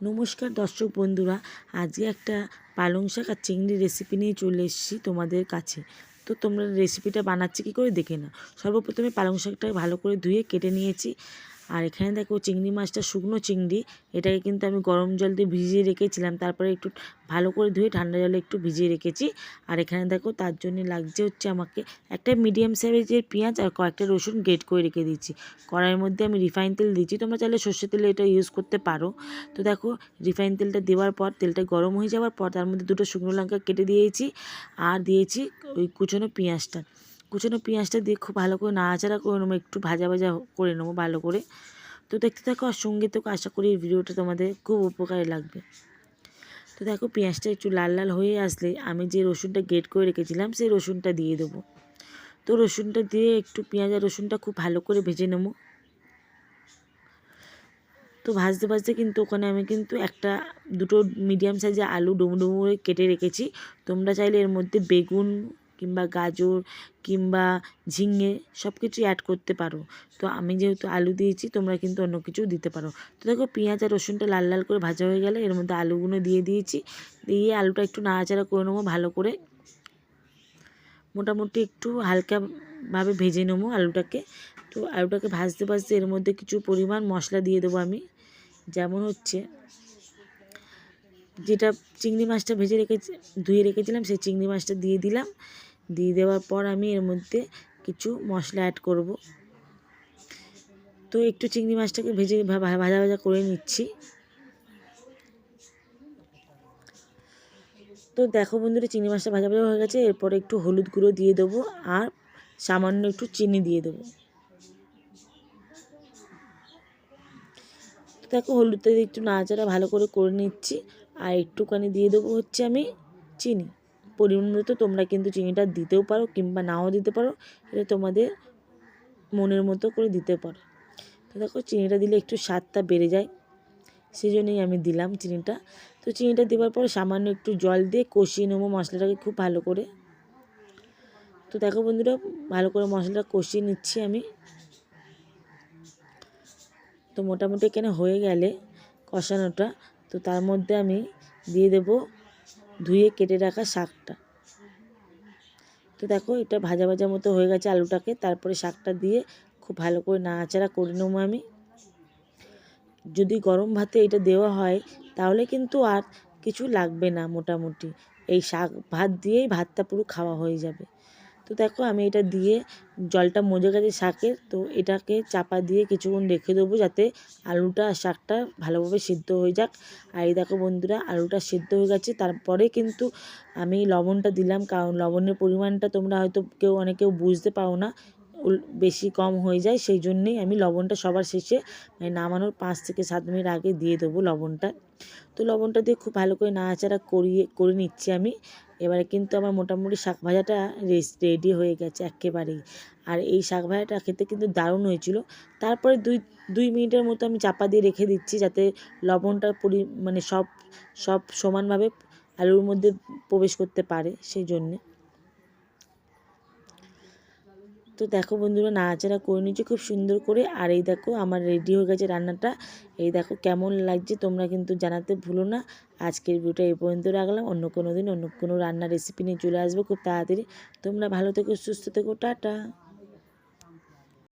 নমস্কার দর্শক বন্ধুরা, আজকে একটা পালং শাক আর চিংড়ি রেসিপি নিয়ে চলে এসেছি তোমাদের কাছে। তো তোমরা রেসিপিটা বানাচ্ছি কী করে দেখে নাও। সর্বপ্রথমে পালং শাকটাকে ভালো করে ধুয়ে কেটে নিয়েছি। আর এখানে দেখো চিংড়ি মাছটা শুকনো চিংড়ি, এটাকে কিন্তু আমি গরম জল দিয়ে ভিজিয়ে রেখেছিলাম, তারপরে একটু ভালো করে ধুয়ে ঠান্ডা জলে একটু ভিজিয়ে রেখেছি। আর এখানে দেখো তার জন্য লাগছে হচ্ছে আমাকে একটা মিডিয়াম সাইজের পেঁয়াজ আর কয়েকটা রসুন গ্রেট করে রেখে দিচ্ছি। কড়াইয়ের মধ্যে আমি রিফাইন তেল দিচ্ছি, তোমরা চাইলে সর্ষের তেলে এটা ইউজ করতে পারো। তো দেখো রিফাইন তেলটা দেওয়ার পর তেলটা গরম হয়ে যাওয়ার পর তার মধ্যে দুটো শুকনো লঙ্কা কেটে দিয়েছি আর দিয়েছি ওই কুচনো পেঁয়াজটা দিয়ে খুব ভালো করে নাড়াচাড়া করে নেবো, একটু ভাজা ভাজা করে নেবো ভালো করে। তো দেখতে থাকো আর সঙ্গে তো আশা করি এই ভিডিওটা তোমাদের খুব উপকারে লাগবে। তো দেখো পেঁয়াজটা একটু লাল লাল হয়ে আসলে আমি যে রসুনটা গ্রেট করে রেখেছিলাম সেই রসুনটা দিয়ে দেবো। তো রসুনটা দিয়ে একটু পেঁয়াজ আর রসুনটা খুব ভালো করে ভেজে নেবো। তো ভাজতে ভাজতে কিন্তু ওখানে আমি কিন্তু দুটো মিডিয়াম সাইজের আলু ডুমো ডুমো করে কেটে রেখেছি। তোমরা চাইলে এর মধ্যে বেগুন কিংবা গাজর কিংবা ঝিঙে সব কিছুই অ্যাড করতে পারো। তো আমি যেহেতু আলু দিয়েছি, তোমরা কিন্তু অন্য কিছুও দিতে পারো। তো দেখো পেঁয়াজ আর রসুনটা লাল লাল করে ভাজা হয়ে গেলে এর মধ্যে আলুগুলো দিয়ে দিয়েছি, দিয়ে আলুটা একটু নাড়াচাড়া করে নেবো ভালো করে। মোটামুটি একটু হালকাভাবে ভেজে নেবো আলুটাকে। তো আলুটাকে ভাজতে ভাজতে এর মধ্যে কিছু পরিমাণ মশলা দিয়ে দেবো আমি, যেমন হচ্ছে যেটা চিংড়ি মাছটা ধুয়ে রেখেছিলাম সেই চিংড়ি মাছটা দিয়ে দিলাম। দিয়ে দেওয়ার পর আমি এর মধ্যে কিছু মশলা অ্যাড করব। তো একটু চিংড়ি মাছটাকে ভাজা ভাজা করে নিচ্ছি। তো দেখো বন্ধুরা, চিংড়ি মাছটা ভাজা ভাজা হয়ে গেছে। এরপরে একটু হলুদ গুঁড়ো দিয়ে দেবো আর সামান্য একটু চিনি দিয়ে দেবো। তো দেখো হলুদটা দিয়ে একটু নাড়াচাড়া ভালো করে নিচ্ছি। আর একটুখানি দিয়ে দেবো হচ্ছে আমি চিনি পরিমাণ মতো। তোমরা কিন্তু চিনিটা দিতেও পারো কিংবা নাও দিতে পারো, এটা তোমাদের মনের মতো করে দিতে পারো। তো দেখো চিনিটা দিলে একটু স্বাদটা বেড়ে যায়, সেই জন্যই আমি দিলাম চিনিটা। তো চিনিটা দেওয়ার পর সামান্য একটু জল দিয়ে কষিয়ে নেবো মশলাটাকে খুব ভালো করে। তো দেখো বন্ধুরা, ভালো করে মশলাটা কষিয়ে নিচ্ছি আমি। তো মোটামুটি এখানে হয়ে গেলে কষানোটা, তো তার মধ্যে আমি দিয়ে দেব ধুয়ে কেটে রাখা শাকটা। তো দেখো এটা ভাজা ভাজা মতো হয়ে গেছে আলুটাকে, তারপরে শাকটা দিয়ে খুব ভালো করে নাড়াচাড়া করে নেবো আমি। যদি গরম ভাতে এটা দেওয়া হয় তাহলে কিন্তু আর কিছু লাগবে না, মোটামুটি এই শাক ভাত দিয়েই ভাতটা পুরো খাওয়া হয়ে যাবে। তো দেখো আমি এটা দিয়ে জলটা মজে গেছে শাকের, তো এটাকে চাপা দিয়ে কিছুক্ষণ রেখে দেবো যাতে আলুটা আর শাকটা ভালোভাবে সিদ্ধ হয়ে যাক। আর এই দেখো বন্ধুরা, আলুটা সিদ্ধ হয়ে গেছে। তারপরে কিন্তু আমি লবণটা দিলাম, কারণ লবণের পরিমাণটা তোমরা হয়তো অনেকেও বুঝতে পারো না, বেশি কম হয়ে যায়, সেই জন্যেই আমি লবণটা সবার শেষে মানে নামানোর 5 থেকে 7 মিনিট আগে দিয়ে দেবো লবণটা। তো লবণটা দিয়ে খুব ভালো করে নাড়াচাড়া করে নিচ্ছি আমি। এবারে কিন্তু আমার মোটামুটি শাক ভাজাটা রেডি হয়ে গেছে একেবারেই। আর এই শাক ভাজাটা খেতে কিন্তু দারুণ হয়েছিল। তারপরে দুই মিনিটের মতো আমি চাপা দিয়ে রেখে দিচ্ছি যাতে লবণটা মানে সব সমানভাবে আলুর মধ্যে প্রবেশ করতে পারে, সেই জন্যে। তো দেখো বন্ধুরা, নাড়াচাড়া করে নিচ্ছি খুব সুন্দর করে। আর এই দেখো আমার রেডি হয়ে গেছে রান্নাটা। এই দেখো কেমন লাগছে তোমরা কিন্তু জানাতে ভুলো না। আজকের ভিডিওটা এই পর্যন্ত রাখলাম, অন্য কোনো দিন অন্য কোনো রান্নার রেসিপি নিয়ে চলে আসবো খুব তাড়াতাড়ি। তোমরা ভালো থেকো, সুস্থ থেকো, টাটা।